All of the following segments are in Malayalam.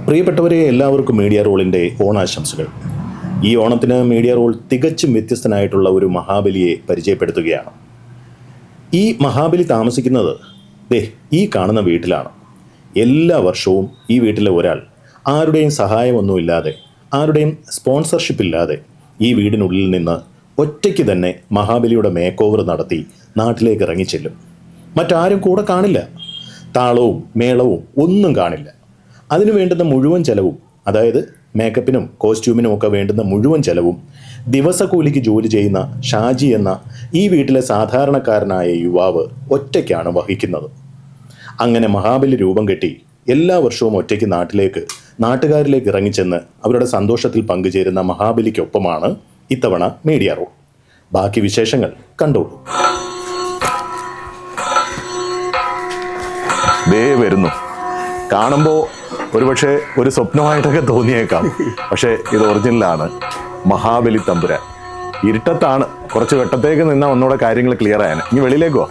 പ്രിയപ്പെട്ടവരെ, എല്ലാവർക്കും മീഡിയ റോളിൻ്റെ ഓണാശംസകൾ. ഈ ഓണത്തിന് മീഡിയ റോൾ തികച്ചും വ്യത്യസ്തനായിട്ടുള്ള ഒരു മഹാബലിയെ പരിചയപ്പെടുത്തുകയാണ്. ഈ മഹാബലി താമസിക്കുന്നത് ഈ കാണുന്ന വീട്ടിലാണ്. എല്ലാ വർഷവും ഈ വീട്ടിലെ ഒരാൾ ആരുടെയും സഹായമൊന്നുമില്ലാതെ, ആരുടെയും സ്പോൺസർഷിപ്പ് ഇല്ലാതെ ഈ വീടിനുള്ളിൽ നിന്ന് ഒറ്റയ്ക്ക് തന്നെ മഹാബലിയുടെ മേക്ക് ഓവർ നടത്തി നാട്ടിലേക്ക് ഇറങ്ങിച്ചെല്ലും. മറ്റാരും കൂടെ കാണില്ല. താളവും മേളവും ഒന്നും കാണില്ല. അതിനു വേണ്ടുന്ന മുഴുവൻ ചെലവും, അതായത് മേക്കപ്പിനും കോസ്റ്റ്യൂമിനും ഒക്കെ വേണ്ടുന്ന മുഴുവൻ ചെലവും ദിവസക്കൂലിക്ക് ജോലി ചെയ്യുന്ന ഷാജി എന്ന ഈ വീട്ടിലെ സാധാരണക്കാരനായ യുവാവ് ഒറ്റയ്ക്കാണ് വഹിക്കുന്നത്. അങ്ങനെ മഹാബലി രൂപം കെട്ടി എല്ലാ വർഷവും ഒറ്റയ്ക്ക് നാട്ടുകാരിലേക്ക് ഇറങ്ങിച്ചെന്ന് അവരുടെ സന്തോഷത്തിൽ പങ്കുചേരുന്ന മഹാബലിക്കൊപ്പമാണ് ഇത്തവണ മീഡിയ റോൾ. ബാക്കി വിശേഷങ്ങൾ കണ്ടോളൂ. വരുന്നു കാണുമ്പോൾ ഒരുപക്ഷെ ഒരു സ്വപ്നമായിട്ടൊക്കെ തോന്നിയേക്കാം. പക്ഷേ ഇത് ഒറിജിനലാണ്. മഹാബലി തമ്പുരാൻ ഇരുട്ടത്താണ്. കുറച്ച് വെട്ടത്തേക്ക് നിന്നാൽ ഒന്നുകൂടെ കാര്യങ്ങൾ ക്ലിയർ ആയാൽ. ഇനി വെളിയിലേക്കോ?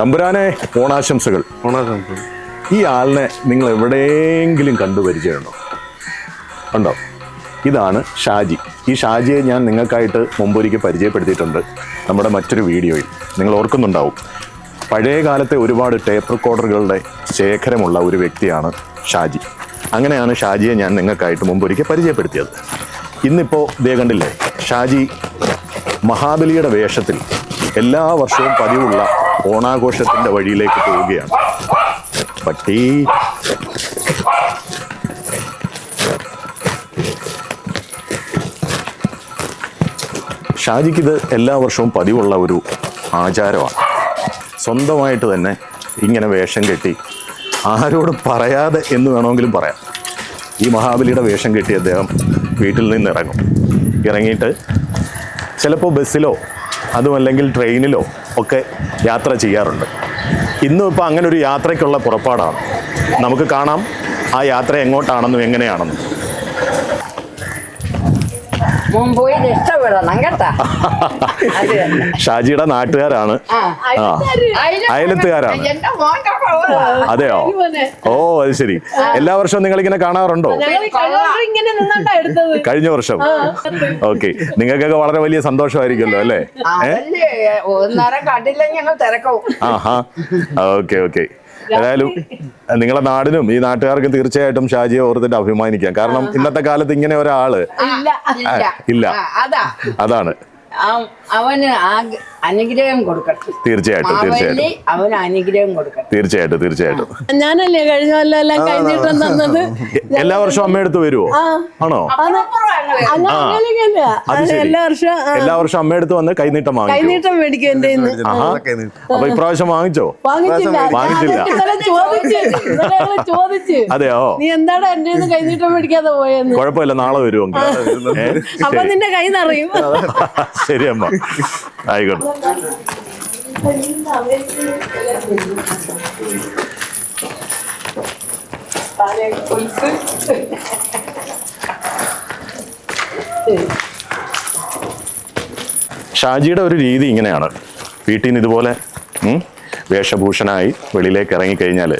തമ്പുരാനെ, ഓണാശംസകൾ. ഈ ആളിനെ നിങ്ങൾ എവിടെയെങ്കിലും കണ്ടുപരിചയമുണ്ടോ? ഉണ്ടോ? ഇതാണ് ഷാജി. ഈ ഷാജിയെ ഞാൻ നിങ്ങൾക്കായിട്ട് മുമ്പൊരിക്കൽ പരിചയപ്പെടുത്തിയിട്ടുണ്ട് നമ്മുടെ മറ്റൊരു വീഡിയോയിൽ. നിങ്ങൾ ഓർക്കുന്നുണ്ടാവും. പഴയ കാലത്തെ ഒരുപാട് ടേപ്പ് റെക്കോർഡറുകളുടെ ശേഖരമുള്ള ഒരു വ്യക്തിയാണ് ഷാജി. അങ്ങനെയാണ് ഷാജിയെ ഞാൻ നിങ്ങൾക്കായിട്ട് മുമ്പൊരിക്കൽ പരിചയപ്പെടുത്തിയത്. ഇന്നിപ്പോൾ ദേ കണ്ടില്ലേ, ഷാജി മഹാബലിയുടെ വേഷത്തിൽ എല്ലാ വർഷവും പതിവുള്ള ഓണാഘോഷത്തിൻ്റെ വഴിയിലേക്ക് പോവുകയാണ്. പട്ടി ഷാജിക്കിത് എല്ലാ വർഷവും പതിവുള്ള ഒരു ആചാരമാണ്. സ്വന്തമായിട്ട് തന്നെ ഇങ്ങനെ വേഷം കെട്ടി, ആരോടും പറയാതെ എന്ന് വേണമെങ്കിലും പറയാം, ഈ മഹാബലിയുടെ വേഷം കെട്ടി അദ്ദേഹം വീട്ടിൽ നിന്ന് ഇറങ്ങിയിട്ട് ചിലപ്പോൾ ബസ്സിലോ അതുമല്ലെങ്കിൽ ട്രെയിനിലോ ഒക്കെ യാത്ര ചെയ്യാറുണ്ട്. ഇന്നും ഇപ്പോൾ അങ്ങനെ ഒരു യാത്രയ്ക്കുള്ള പുറപ്പാടാണ്. നമുക്ക് കാണാം ആ യാത്ര എങ്ങോട്ടാണെന്നും എങ്ങനെയാണെന്നും. ഷാജിയുടെ നാട്ടുകാരാണ്, അയലത്തുകാരാണ്. അതെയോ? ഓ, അത് ശരി. എല്ലാ വർഷവും നിങ്ങൾ ഇങ്ങനെ കാണാറുണ്ടോ? കഴിഞ്ഞ വർഷം. ഓക്കെ, നിങ്ങൾക്കൊക്കെ വളരെ വലിയ സന്തോഷമായിരിക്കുമല്ലോ അല്ലേ? ആഹാ, ഓക്കെ ഓക്കെ. ഏതായാലും നിങ്ങളെ നാടിനും ഈ നാട്ടുകാർക്കും തീർച്ചയായിട്ടും ഷാജിയെ ഓർത്തിട്ട് അഭിമാനിക്കാം. കാരണം ഇന്നത്തെ കാലത്ത് ഇങ്ങനെ ഒരാള് ഇല്ല. അതാണ് അവന് അനുഗ്രഹം കൊടുക്കട്ടെ. തീർച്ചയായിട്ടും അവന് അനുഗ്രഹം കൊടുക്കട്ടെ. തീർച്ചയായിട്ടും. ഞാനല്ലേ കഴിഞ്ഞ കൊല്ലം എല്ലാം കഴിഞ്ഞിട്ടും തന്നത്. എല്ലാ വർഷവും അമ്മയെടുത്ത് വരുമോ? ആണോ? എല്ലാ വർഷവും അമ്മയെടുത്ത് വന്ന് കൈനീട്ടം മേടിക്കും എന്റെ. അപ്പൊ ഇപ്രാവശ്യം വാങ്ങിച്ചോ? വാങ്ങിച്ചില്ല. ചോദിച്ചു, അതെയോ? നീ എന്താണ് എന്റെ കൈനീട്ടം മേടിക്കാതെ പോയെന്ന്. കുഴപ്പമില്ല, നാളെ വരുമോ? അപ്പൊ നിന്റെ കൈ നിറയും. ശരി അമ്മ, ആയിക്കോട്ടെ. ഷാജിയുടെ ഒരു രീതി ഇങ്ങനെയാണ്. വീട്ടിൽ നിന്ന് ഇതുപോലെ വേഷഭൂഷണായി വെളിയിലേക്ക് ഇറങ്ങിക്കഴിഞ്ഞാൽ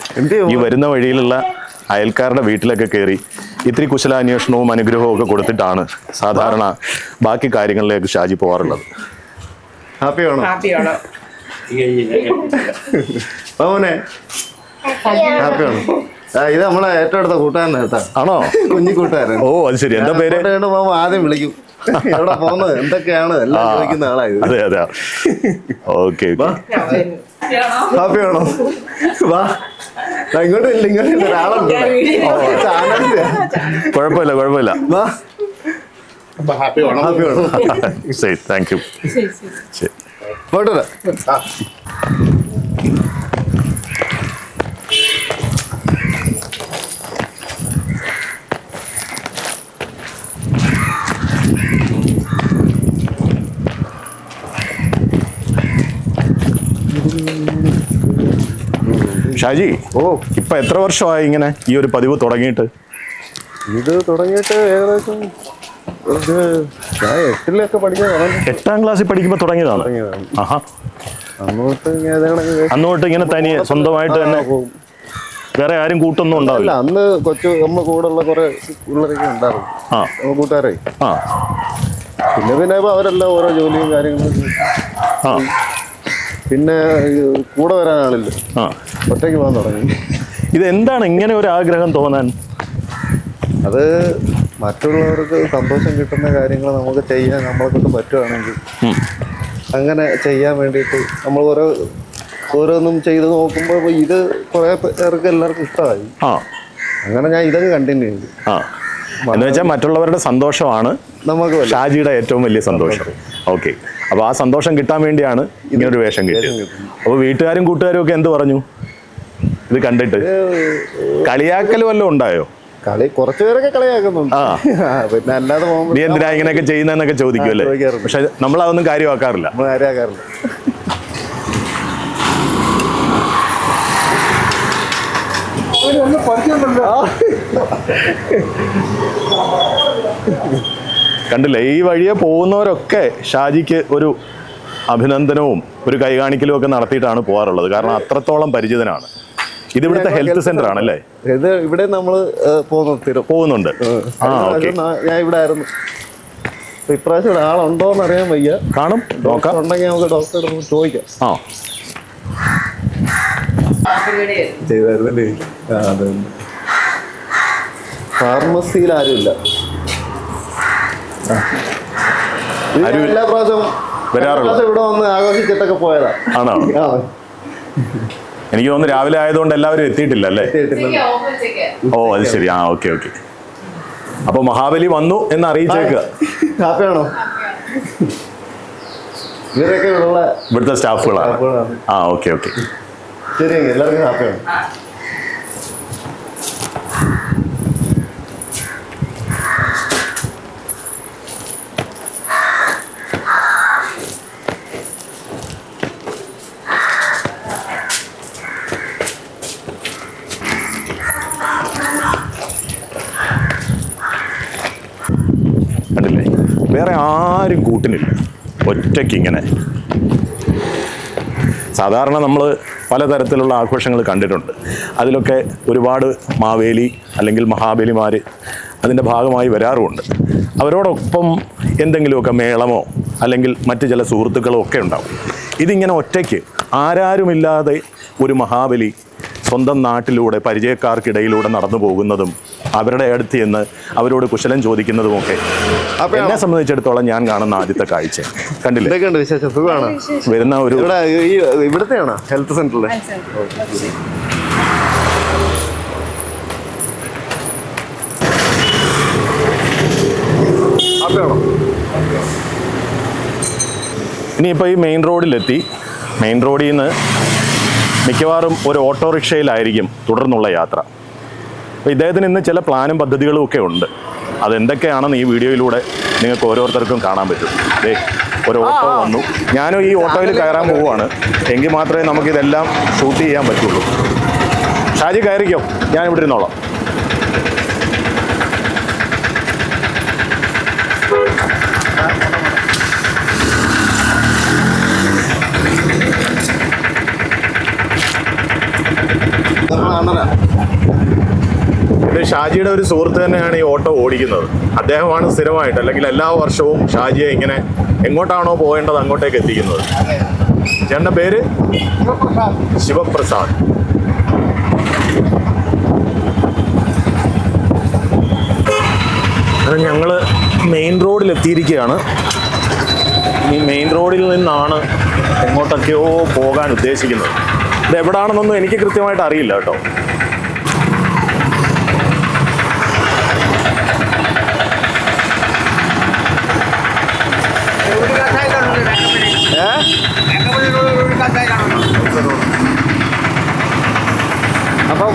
ഈ വരുന്ന വഴിയിലുള്ള അയൽക്കാരുടെ വീട്ടിലൊക്കെ കയറി ഇത്തിരി കുശലാന്വേഷണവും അനുഗ്രഹവും ഒക്കെ കൊടുത്തിട്ടാണ് സാധാരണ ബാക്കി കാര്യങ്ങളിലേക്ക് ഷാജി പോകാറുള്ളത്. ഹാപ്പിയാണോ? ഹാപ്പിയാണോ? ഇത് നമ്മളെ ഏറ്റവും അടുത്ത കൂട്ടുകാരൻ കേട്ടോ. ആണോ? കുഞ്ഞി കൂട്ടുകാരൻ. ഓ, അത് ശരി. എന്താ പേര്? ആദ്യം വിളിക്കും, എവിടെ പോകുന്നത്, എന്തൊക്കെയാണ് എല്ലാം ചോദിക്കുന്ന ആളായത്. അതെ അതെ, ഓക്കെ. ഹാപ്പിയാണോ? വാ, ഇങ്ങോട്ട് ഇല്ല, ഇങ്ങോട്ട് ഒരാളുണ്ട്. കുഴപ്പമില്ല. വാ, ഹാപ്പിയാണോ? ശരി, താങ്ക് യു. ശരി, പോട്ടെ. ഷാജി, ഇപ്പൊ എത്ര വർഷമായി ഇങ്ങനെ ഈ ഒരു പതിവ് തുടങ്ങിയിട്ട്? ഇത് തുടങ്ങിയിട്ട് ഏകദേശം ഞാൻ 8-ലൊക്കെ പഠിക്കാൻ തുടങ്ങി. 8ാം ക്ലാസ്സിൽ പഠിക്കുമ്പോൾ തുടങ്ങിയതാണ്. ആഹാ. അന്നോട്ട് ഇങ്ങനെ തനിയെ സ്വന്തമായിട്ട് തന്നെ വേറെ ആരും കൂട്ടൊന്നും ഉണ്ടാവില്ല? അന്ന് നമ്മ കൂടെ ഉള്ള കുറെ പിള്ളേരൊക്കെ ഉണ്ടായിരുന്നു, കൂട്ടുകാരെ. പിന്നെ അവരെല്ലാം ഓരോ ജോലിയും കാര്യങ്ങളും. പിന്നെ കൂടെ വരാൻ ആളില്ല, ഒറ്റയ്ക്ക് പോകാൻ തുടങ്ങി. ഇതെന്താണ് ഇങ്ങനെ ഒരു ആഗ്രഹം തോന്നാൻ? അത് മറ്റുള്ളവർക്ക് സന്തോഷം കിട്ടുന്ന കാര്യങ്ങൾ നമുക്ക് ചെയ്യാൻ നമ്മളെ കൊണ്ട് പറ്റുകയാണെങ്കിൽ അങ്ങനെ ചെയ്യാൻ വേണ്ടിയിട്ട് നമ്മൾ ഓരോന്നും ചെയ്ത് നോക്കുമ്പോൾ ഇത് കുറെ പേർക്ക് എല്ലാവർക്കും ഇഷ്ടമായി. അങ്ങനെ ഞാൻ ഇതൊക്കെ കണ്ടിന്യൂ ചെയ്തു. എന്ന് വെച്ചാൽ മറ്റുള്ളവരുടെ സന്തോഷമാണ് നമുക്ക് ഷാജിയുടെ ഏറ്റവും വലിയ സന്തോഷം. ഓക്കെ, അപ്പോൾ ആ സന്തോഷം കിട്ടാൻ വേണ്ടിയാണ് ഇങ്ങനൊരു വേഷം കിട്ടിയത്. അപ്പോൾ വീട്ടുകാരും കൂട്ടുകാരും ഒക്കെ എന്ത് പറഞ്ഞു ഇത് കണ്ടിട്ട്? കളിയാക്കൽ വല്ലതും ഉണ്ടായോ? കുറച്ചു പേരൊക്കെ കളിയാക്കുന്നുണ്ട്. പിന്നെ അല്ലാതെ നീ എന്തിനാ ഇങ്ങനെയൊക്കെ ചെയ്യുന്നതെന്നൊക്കെ ചോദിക്കും അല്ലേ? പക്ഷെ നമ്മൾ അതൊന്നും കാര്യമാക്കാറില്ല. കണ്ടില്ലേ, ഈ വഴിയെ പോകുന്നവരൊക്കെ ഷാജിക്ക് ഒരു അഭിനന്ദനവും ഒരു കൈകാണിക്കലും ഒക്കെ നടത്തിയിട്ടാണ് പോകാറുള്ളത്. കാരണം അത്രത്തോളം പരിചിതനാണ്. ഇത് ഇവിടുത്തെ ഹെൽത്ത് സെന്റർ ആണല്ലേ? ഇത് ഇവിടെ നമ്മൾ പോകുന്നുണ്ട്. ഞാൻ ഇവിടെ ആയിരുന്നു. ഇപ്രാവശ്യം ഇവിടെ ആളുണ്ടോന്ന് അറിയാൻ വയ്യ. കാണും, നോക്കാം. ഉണ്ടെങ്കിൽ നമുക്ക് ഡോക്ടറോട് ചോദിക്കാം. ചെയ്തായിരുന്നല്ലേ? അതെ. ഫാർമസിയിൽ ആരുമില്ല. എല്ലാ പ്രാവശ്യം ഇവിടെ വന്ന് ആഘോഷിച്ചിട്ടൊക്കെ പോയതാ. ആണോ? എനിക്ക് തോന്നുന്നു രാവിലെ ആയതുകൊണ്ട് എല്ലാവരും എത്തിയിട്ടില്ല അല്ലേ? ഓ, അത് ശരി. ഓക്കെ. അപ്പൊ മഹാബലി വന്നു എന്ന് അറിയിച്ചേക്കുക. ഹാപ്പിയാണോ? ഇവരൊക്കെ ഇവിടുത്തെ സ്റ്റാഫുകളാണ്. ഓക്കെ. ശരി, എല്ലാവർക്കും ഹാപ്പിയാണ്. കണ്ടില്ലേ, വേറെ ആരും കൂട്ടിനില്ല, ഒറ്റയ്ക്കിങ്ങനെ. സാധാരണ നമ്മൾ പലതരത്തിലുള്ള ആഘോഷങ്ങൾ കണ്ടിട്ടുണ്ട്. അതിലൊക്കെ ഒരുപാട് മാവേലി അല്ലെങ്കിൽ മഹാബലിമാർ അതിൻ്റെ ഭാഗമായി വരാറുമുണ്ട്. അവരോടൊപ്പം എന്തെങ്കിലുമൊക്കെ മേളമോ അല്ലെങ്കിൽ മറ്റ് ചില സുഹൃത്തുക്കളോ ഒക്കെ ഉണ്ടാവും. ഇതിങ്ങനെ ഒറ്റയ്ക്ക് ആരാരുമില്ലാതെ ഒരു മഹാബലി സ്വന്തം നാട്ടിലൂടെ പരിചയക്കാർക്കിടയിലൂടെ നടന്നു പോകുന്നതും അവരുടെ അടുത്ത് ചെന്ന് അവരോട് കുശലം ചോദിക്കുന്നതുമൊക്കെ എന്നെ സംബന്ധിച്ചിടത്തോളം ഞാൻ കാണുന്ന ആദ്യത്തെ കാഴ്ച. കണ്ടില്ലേ? വിശേഷം സുഖമാണ്. വരുന്ന ഒരു ഇവിടുത്തെയാണോ ഹെൽത്ത് സെന്ററിലെ? ഇനിയിപ്പോൾ ഈ മെയിൻ റോഡിലെത്തി. മെയിൻ റോഡിൽ നിന്ന് മിക്കവാറും ഒരു ഓട്ടോറിക്ഷയിലായിരിക്കും തുടർന്നുള്ള യാത്ര. അപ്പോൾ ഇദ്ദേഹത്തിന് ഇന്ന് ചില പ്ലാനും പദ്ധതികളും ഒക്കെ ഉണ്ട്. അതെന്തൊക്കെയാണെന്ന് ഈ വീഡിയോയിലൂടെ നിങ്ങൾക്ക് ഓരോരുത്തർക്കും കാണാൻ പറ്റും. ഒരു ഓട്ടോ വന്നു, ഞാനും ഈ ഓട്ടോയിൽ കയറാൻ പോവുകയാണ്. എങ്കിൽ മാത്രമേ നമുക്കിതെല്ലാം ഷൂട്ട് ചെയ്യാൻ പറ്റുള്ളൂ. ഷാജി കയറിക്കോ, ഞാൻ ഇവിടെ ഇരുന്നോളാം. ഇത് ഷാജിയുടെ ഒരു സുഹൃത്ത് തന്നെയാണ് ഈ ഓട്ടോ ഓടിക്കുന്നത്. അദ്ദേഹമാണ് സ്ഥിരമായിട്ട് അല്ലെങ്കിൽ എല്ലാ വർഷവും ഷാജിയെ ഇങ്ങനെ എങ്ങോട്ടാണോ പോകേണ്ടത് അങ്ങോട്ടേക്ക് എത്തിക്കുന്നത്. ചേട്ടൻ്റെ പേര് ശിവപ്രസാദ്. ഞങ്ങൾ മെയിൻ റോഡിൽ എത്തിയിരിക്കുകയാണ്. ഈ മെയിൻ റോഡിൽ നിന്നാണ് എങ്ങോട്ടൊക്കെയോ പോകാൻ ഉദ്ദേശിക്കുന്നത്. ഇത് എവിടാണെന്നൊന്നും എനിക്ക് കൃത്യമായിട്ട് അറിയില്ല കേട്ടോ. അപ്പം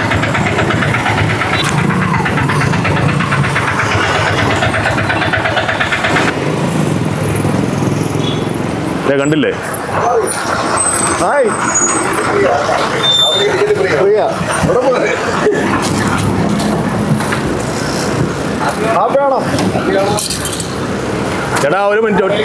കണ്ടില്ലേ? ഹായ്, ഹാപ്പിയാണോ? ചേട്ടാ ഒരു മിനിറ്റ്.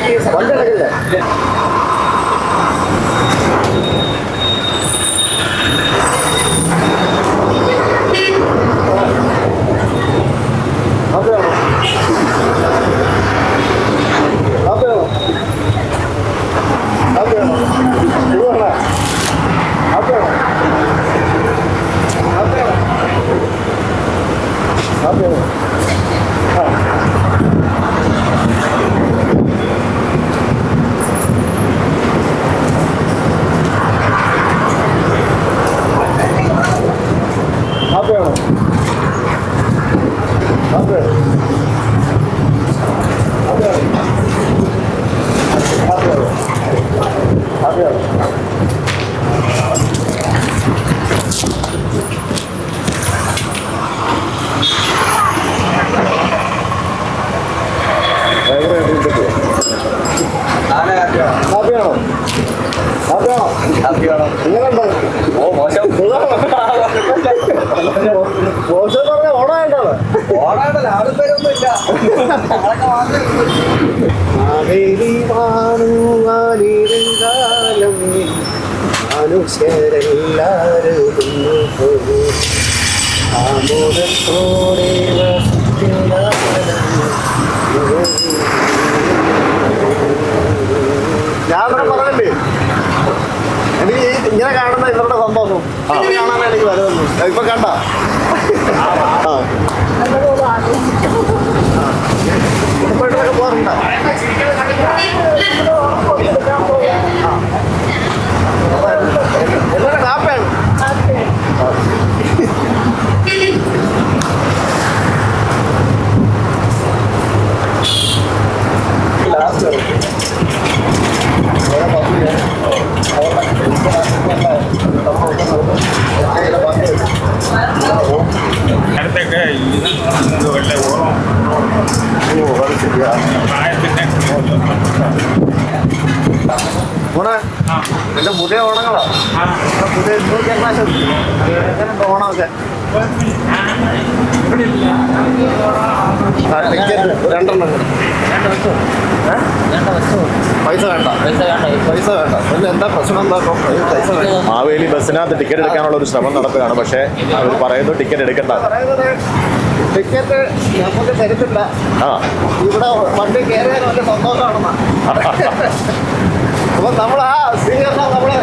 ഞാൻ പറഞ്ഞില്ലേ എനിക്ക് ഇങ്ങനെ കാണുന്ന ഇവരുടെ സന്തോഷം കാണാനാണ് എനിക്ക് വരുന്നത്. ഇപ്പൊ കണ്ട കുടുംബമായിട്ടൊക്കെ പോകാറുണ്ടോ? എല്ലാവരും കാപ്പയാണ്. എന്റെ പുതിയ ഓണങ്ങളാ, പുതിയ ഓണമൊക്കെ രണ്ടെണ്ണം പൈസ വേണ്ട. പിന്നെ എന്താ പ്രശ്നം? എന്താ പൈസ വേണ്ട. മാവേലി ബസ്സിനകത്ത് ടിക്കറ്റ് എടുക്കാനുള്ള ഒരു ശ്രമം നടത്തുകയാണ്. പക്ഷേ അവർ പറയുന്നു ടിക്കറ്റ് എടുക്കണ്ട. ടിക്കറ്റ് നമുക്ക് തരത്തില്ല. ഇവിടെ വണ്ടി കയറിയാൽ വലിയ സന്തോഷമാണെന്നാ. അപ്പൊ നമ്മൾ ആ സ്വീകരണം നമ്മള്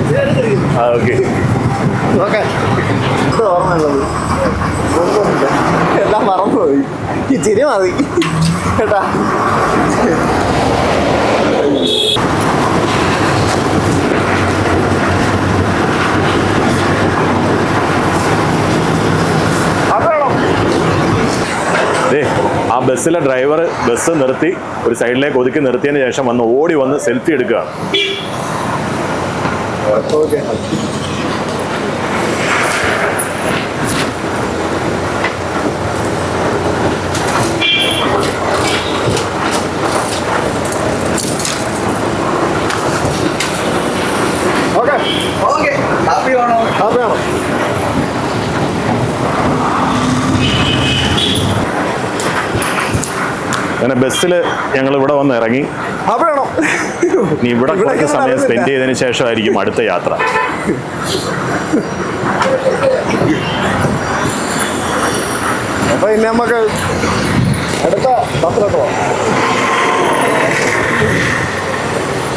സ്വീകരിച്ചിരിക്കുന്നു. ഓക്കെ, ഇത് ഓർമ്മയുള്ളത് ഒന്നുമില്ല, എല്ലാം മറന്നുപോയി. ഈ ചിരി മതി കേട്ടാ. ആ ബസ്സിലെ ഡ്രൈവർ ബസ് നിർത്തി ഒരു സൈഡിലേക്ക് ഒതുക്കി നിർത്തിയതിന് ശേഷം വന്ന് ഓടി വന്ന് സെൽഫി എടുക്കുകയാണ്. അങ്ങനെ ബസ്സിൽ ഞങ്ങൾ ഇവിടെ വന്ന് ഇറങ്ങി. ഇനി ഇവിടെ കുറച്ച് സമയം സ്പെൻഡ് ചെയ്തതിന് ശേഷമായിരിക്കും അടുത്ത യാത്ര. അപ്പൊ ഇനി നമുക്ക് അടുത്ത പത്രത്തോ.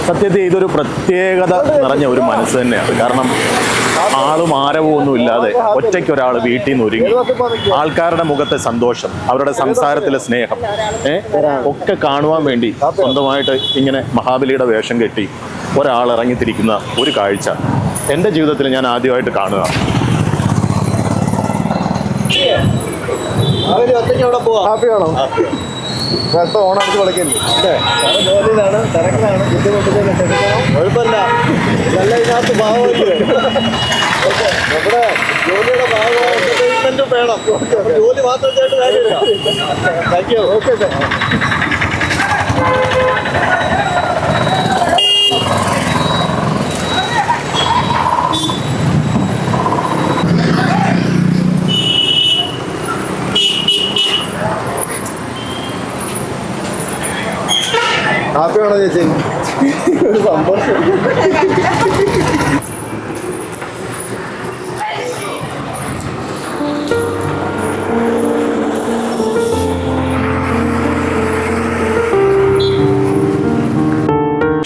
സത്യത്തിൽ ഇതൊരു പ്രത്യേകത നിറഞ്ഞ ഒരു മനസ്സ് തന്നെയാണ്. കാരണം ആളും ആരവവും ഒന്നും ഇല്ലാതെ ഒറ്റയ്ക്ക് ഒരാൾ വീട്ടിൽ നിന്ന് ഒരുങ്ങി ആൾക്കാരുടെ മുഖത്തെ സന്തോഷം, അവരുടെ സംസാരത്തിലെ സ്നേഹം ഒക്കെ കാണുവാൻ വേണ്ടി സ്വന്തമായിട്ട് ഇങ്ങനെ മഹാബലിയുടെ വേഷം കെട്ടി ഒരാൾ ഇറങ്ങിത്തിരിക്കുന്ന ഒരു കാഴ്ച എൻ്റെ ജീവിതത്തിൽ ഞാൻ ആദ്യമായിട്ട് കാണുക. ഹാപ്പിയാണോ? അടുത്ത ഓണം അടിച്ച് വിളിക്കല്ലേ? ജോലിയിലാണ്, തിരക്കിലാണ്, ബുദ്ധിമുട്ടില്ല, ക്ഷമിക്കണം, കുഴപ്പമില്ല. നല്ല ഇതിനകത്ത് ഭാഗമല്ലേ നമ്മുടെ ജോലിയുടെ ഭാഗമായിട്ട് ട്രീറ്റ്മെന്റും വേണം. ജോലി മാത്രം ചെയ്തിട്ട് കാര്യമില്ല. Thank you. Okay sir. വെച്ചേക്കും ഒരു സന്തോഷം.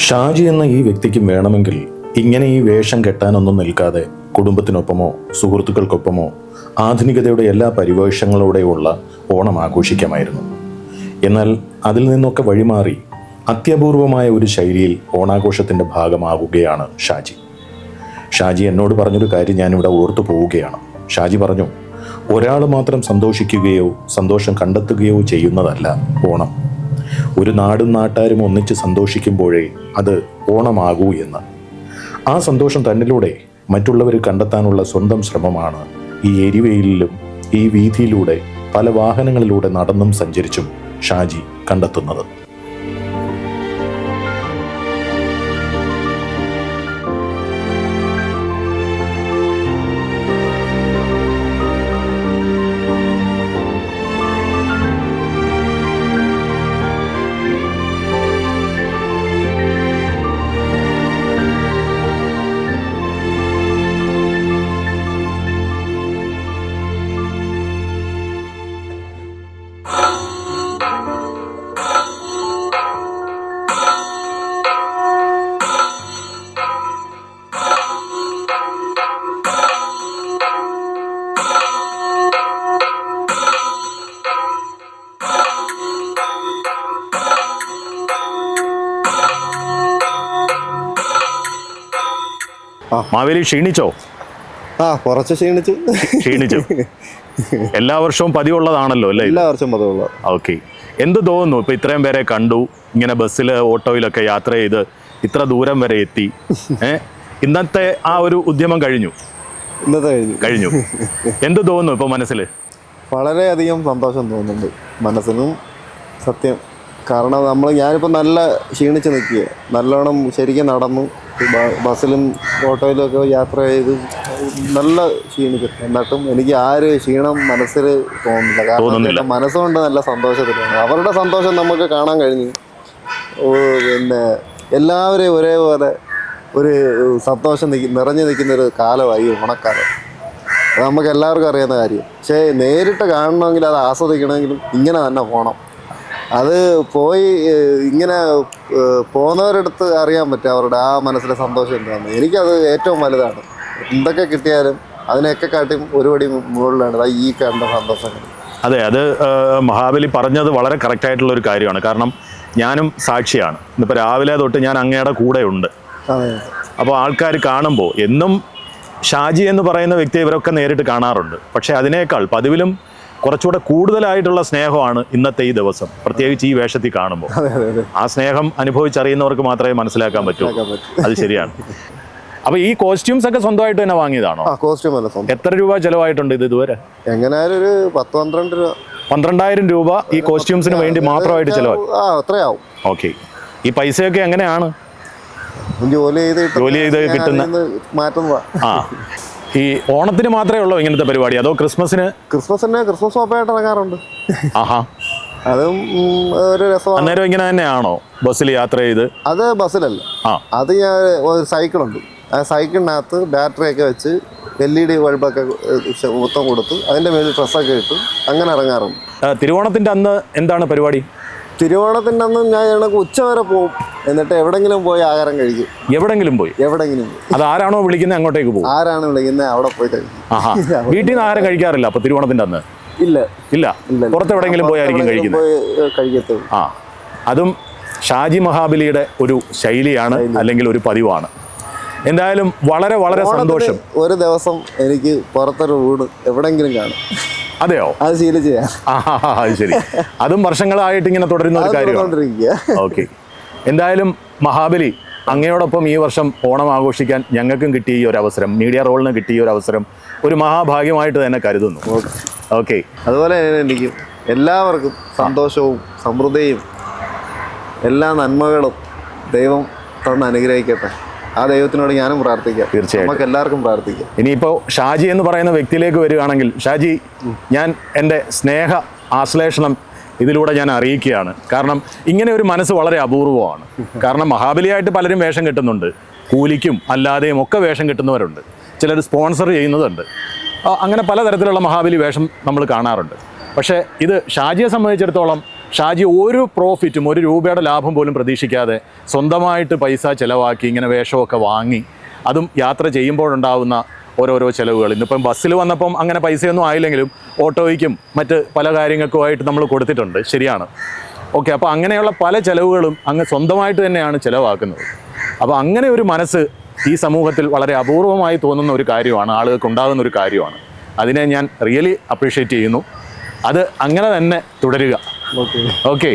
ഷാജി എന്ന ഈ വ്യക്തിക്കും വേണമെങ്കിൽ ഇങ്ങനെ ഈ വേഷം കെട്ടാനൊന്നും നിൽക്കാതെ കുടുംബത്തിനൊപ്പമോ സുഹൃത്തുക്കൾക്കൊപ്പമോ ആധുനികതയുടെ എല്ലാ പരിവേഷങ്ങളോടെയുള്ള ഓണം ആഘോഷിക്കാമായിരുന്നു. എന്നാൽ അതിൽ നിന്നൊക്കെ വഴിമാറി അത്യപൂർവമായ ഒരു ശൈലിയിൽ ഓണാഘോഷത്തിൻ്റെ ഭാഗമാവുകയാണ് ഷാജി. ഷാജി എന്നോട് പറഞ്ഞൊരു കാര്യം ഞാനിവിടെ ഓർത്തു പോവുകയാണ്. ഷാജി പറഞ്ഞു, ഒരാൾ മാത്രം സന്തോഷിക്കുകയോ സന്തോഷം കണ്ടെത്തുകയോ ചെയ്യുന്നതല്ല ഓണം. ഒരു നാടും നാട്ടാരും ഒന്നിച്ച് സന്തോഷിക്കുമ്പോഴേ അത് ഓണമാകൂ എന്ന്. ആ സന്തോഷം തന്നിലൂടെ മറ്റുള്ളവർ കണ്ടെത്താനുള്ള സ്വന്തം ശ്രമമാണ് ഈ എരിവെയിലും ഈ വീതിയിലൂടെ പല വാഹനങ്ങളിലൂടെ നടന്നും സഞ്ചരിച്ചും ഷാജി കണ്ടെത്തുന്നത്. മാവേലി ക്ഷീണിച്ചോ? കുറച്ച് ക്ഷീണിച്ചു. എല്ലാ വർഷവും പതിവുള്ളതാണല്ലോ അല്ലേ? എല്ലാ വർഷവും പതിവുള്ള. ഓക്കെ. എന്ത് തോന്നുന്നു ഇപ്പൊ ഇത്രയും പേരെ കണ്ടു, ഇങ്ങനെ ബസ്സിൽ ഓട്ടോയിലൊക്കെ യാത്ര ചെയ്ത് ഇത്ര ദൂരം വരെ എത്തി? ഇന്നത്തെ ആ ഒരു ഉദ്യമം കഴിഞ്ഞു. കഴിഞ്ഞു. എന്ത് തോന്നുന്നു ഇപ്പൊ മനസ്സിൽ? വളരെയധികം സന്തോഷം തോന്നുന്നുണ്ട് മനസ്സിനും. സത്യം. കാരണം ഞാനിപ്പോൾ നല്ല ക്ഷീണിച്ച് നിൽക്കുക. നല്ലോണം ശരിക്കും നടന്നു, ബസ്സിലും ഓട്ടോയിലും ഒക്കെ യാത്ര ചെയ്ത് നല്ല ക്ഷീണിച്ചു. എന്നിട്ടും എനിക്ക് ആ ഒരു ക്ഷീണം മനസ്സിൽ തോന്നുന്നില്ല. കാരണം മനസ്സുകൊണ്ട് നല്ല സന്തോഷത്തിലാണ്. അവരുടെ സന്തോഷം നമുക്ക് കാണാൻ കഴിഞ്ഞു. പിന്നെ എല്ലാവരെയും ഒരേപോലെ ഒരു സന്തോഷം നിറഞ്ഞു നിൽക്കുന്നൊരു കാലമായി ഓണക്കാലം. അത് നമുക്ക് എല്ലാവർക്കും അറിയുന്ന കാര്യം. പക്ഷേ നേരിട്ട് കാണണമെങ്കിൽ, അത് ആസ്വദിക്കണമെങ്കിലും ഇങ്ങനെ തന്നെ പോകണം. അത് പോയി ഇങ്ങനെ പോകുന്നവരടുത്ത് അറിയാൻ പറ്റും അവരുടെ ആ മനസ്സിലെ സന്തോഷം എന്താണെന്ന്. എനിക്കത് ഏറ്റവും വലുതാണ്. എന്തൊക്കെ കിട്ടിയാലും അതിനെയൊക്കെ കാട്ടിയും ഒരുപടി മുകളിലാണ് ഈ കണ്ട സന്തോഷങ്ങൾ. അതെ, അത് മഹാബലി പറഞ്ഞത് വളരെ കറക്റ്റായിട്ടുള്ള ഒരു കാര്യമാണ്. കാരണം ഞാനും സാക്ഷിയാണ്. ഇന്നിപ്പോൾ രാവിലെ തൊട്ട് ഞാൻ അങ്ങയുടെ കൂടെ ഉണ്ട്. അപ്പോൾ ആൾക്കാർ കാണുമ്പോൾ എന്നും ഷാജി എന്ന് പറയുന്ന വ്യക്തിയെ ഇവരൊക്കെ നേരിട്ട് കാണാറുണ്ട്. പക്ഷേ അതിനേക്കാൾ പതിവിലും കുറച്ചുകൂടെ കൂടുതലായിട്ടുള്ള സ്നേഹമാണ് ഇന്നത്തെ ഈ ദിവസം, പ്രത്യേകിച്ച് ഈ വേഷത്തിൽ കാണുമ്പോൾ. ആ സ്നേഹം അനുഭവിച്ചറിയുന്നവർക്ക് മാത്രമേ മനസ്സിലാക്കാൻ പറ്റൂ. അത് ശരിയാണ്. അപ്പൊ ഈ കോസ്റ്റ്യൂംസ് ഒക്കെ സ്വന്തമായിട്ട് തന്നെ വാങ്ങിയതാണോ? കോസ്റ്റ്യൂം അല്ല. എത്ര രൂപ ചെലവായിട്ടുണ്ട് ഇത് ഇതുവരെ? എങ്ങനെയായാലും ഒരു 10-12 രൂപ. 12,000 രൂപ ഈ കോസ്റ്റ്യൂംസിന് വേണ്ടി മാത്രമായിട്ട് ചെലവായി. അത്രയാവും. ഓക്കെ. ഈ പൈസയൊക്കെ എങ്ങനെയാണ് ജോലി ചെയ്ത് കിട്ടുന്ന ആ ഈ ഓണത്തിന് മാത്രമേ ഉള്ളൂ ഇങ്ങനത്തെ പരിപാടി, അതോ ക്രിസ്മസിന് ഷോപ്പായിട്ട് ഇറങ്ങാറുണ്ട്? ആഹാ. അതും ഒരു രസമാണ്. അന്നേരം ഇങ്ങനെ തന്നെയാണോ ബസ്സിൽ യാത്ര ചെയ്ത്? അത് ബസ്സിലല്ല. അത് ഞാൻ ഒരു സൈക്കിളുണ്ട്. ആ സൈക്കിളിനകത്ത് ബാറ്ററിയൊക്കെ വെച്ച് LED ബൾബൊക്കെ മൊത്തം കൊടുത്ത് അതിൻ്റെ മേലിൽ ഡ്രസ്സൊക്കെ ഇട്ട് അങ്ങനെ ഇറങ്ങാറുണ്ട്. തിരുവോണത്തിൻ്റെ അന്ന് എന്താണ് പരിപാടി? തിരുവോണത്തിൻ്റെ അന്ന് ഞാൻ ഞങ്ങൾക്ക് ഉച്ചവരെ പോകും. എന്നിട്ട് എവിടെങ്കിലും പോയി ആഹാരം കഴിക്കും. എവിടെങ്കിലും പോയി? അത് ആരാണോ വിളിക്കുന്നത് അങ്ങോട്ടേക്ക് പോകും. ആരാണ് വിളിക്കുന്നത് അവിടെ പോയി കഴിക്കും. വീട്ടിൽ നിന്ന് ആഹാരം കഴിക്കാറില്ല അപ്പൊ തിരുവോണത്തിൻ്റെ അന്ന്? ഇല്ല. പുറത്തെവിടെങ്കിലും പോയായിരിക്കും കഴിക്കുന്നത്. അതും ഷാജി മഹാബലിയുടെ ഒരു ശൈലിയാണ്, അല്ലെങ്കിൽ ഒരു പതിവാണ്. എന്തായാലും വളരെ വളരെ സന്തോഷം. ഒരു ദിവസം എനിക്ക് പുറത്തൊരു വീട് എവിടെങ്കിലും കാണും. അതെയോ? അത് ശീലിച്ച്. അത് ശരി. അതും വർഷങ്ങളായിട്ട് ഇങ്ങനെ തുടരുന്ന ഒരു കാര്യമാണ്. ഓക്കെ. എന്തായാലും മഹാബലി, അങ്ങയോടൊപ്പം ഈ വർഷം ഓണം ആഘോഷിക്കാൻ ഞങ്ങൾക്കും കിട്ടിയ ഈ ഒരു അവസരം, മീഡിയ റോളിന് കിട്ടിയ ഒരു അവസരം ഒരു മഹാഭാഗ്യമായിട്ട് തന്നെ കരുതുന്നു. ഓക്കെ. അതുപോലെ എനിക്ക് എല്ലാവർക്കും സന്തോഷവും സമൃദ്ധിയും എല്ലാ നന്മകളും ദൈവം തന്ന് അനുഗ്രഹിക്കട്ടെ. ആ ദൈവത്തിനോട് ഞാനും പ്രാർത്ഥിക്കാം. തീർച്ചയായും നമുക്ക് എല്ലാവർക്കും പ്രാർത്ഥിക്കാം. ഇനിയിപ്പോൾ ഷാജി എന്ന് പറയുന്ന വ്യക്തിയിലേക്ക് വരികയാണെങ്കിൽ, ഷാജി, ഞാൻ എൻ്റെ സ്നേഹ ആശ്ലേഷണം ഇതിലൂടെ ഞാൻ അറിയിക്കുകയാണ്. കാരണം ഇങ്ങനെ ഒരു മനസ്സ് വളരെ അപൂർവമാണ്. കാരണം മഹാബലിയായിട്ട് പലരും വേഷം കെട്ടുന്നുണ്ട്, കൂലിക്കും അല്ലാതെയും ഒക്കെ വേഷം കിട്ടുന്നവരുണ്ട്, ചിലർ സ്പോൺസർ ചെയ്യുന്നതുണ്ട്. അങ്ങനെ പലതരത്തിലുള്ള മഹാബലി വേഷം നമ്മൾ കാണാറുണ്ട്. പക്ഷേ ഇത് ഷാജിയെ സംബന്ധിച്ചിടത്തോളം ഷാജി ഒരു പ്രോഫിറ്റും ഒരു രൂപയുടെ ലാഭം പോലും പ്രതീക്ഷിക്കാതെ സ്വന്തമായിട്ട് പൈസ ചിലവാക്കി ഇങ്ങനെ വേഷമൊക്കെ വാങ്ങി, അതും യാത്ര ചെയ്യുമ്പോഴുണ്ടാവുന്ന ഓരോരോ ചിലവുകൾ. ഇന്നിപ്പം ബസ്സിൽ വന്നപ്പം അങ്ങനെ പൈസയൊന്നും ആയില്ലെങ്കിലും ഓട്ടോയ്ക്കും മറ്റ് പല കാര്യങ്ങൾക്കുമായിട്ട് നമ്മൾ കൊടുത്തിട്ടുണ്ട്, ശരിയാണ്. ഓക്കെ, അപ്പോൾ അങ്ങനെയുള്ള പല ചിലവുകളും അങ്ങ് സ്വന്തമായിട്ട് തന്നെയാണ് ചിലവാക്കുന്നത്. അപ്പോൾ അങ്ങനെ ഒരു മനസ്സ് ഈ സമൂഹത്തിൽ വളരെ അപൂർവമായി തോന്നുന്ന ഒരു കാര്യമാണ്, ആളുകൾക്ക് ഉണ്ടാകുന്ന ഒരു കാര്യമാണ്. അതിനെ ഞാൻ റിയലി അപ്രീഷിയേറ്റ് ചെയ്യുന്നു. അത് അങ്ങനെ തന്നെ തുടരുക. ഓക്കെ,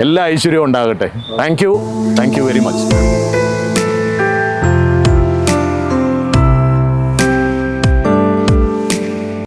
എല്ലാ ഐശ്വര്യവും ഉണ്ടാകട്ടെ. Thank you very much.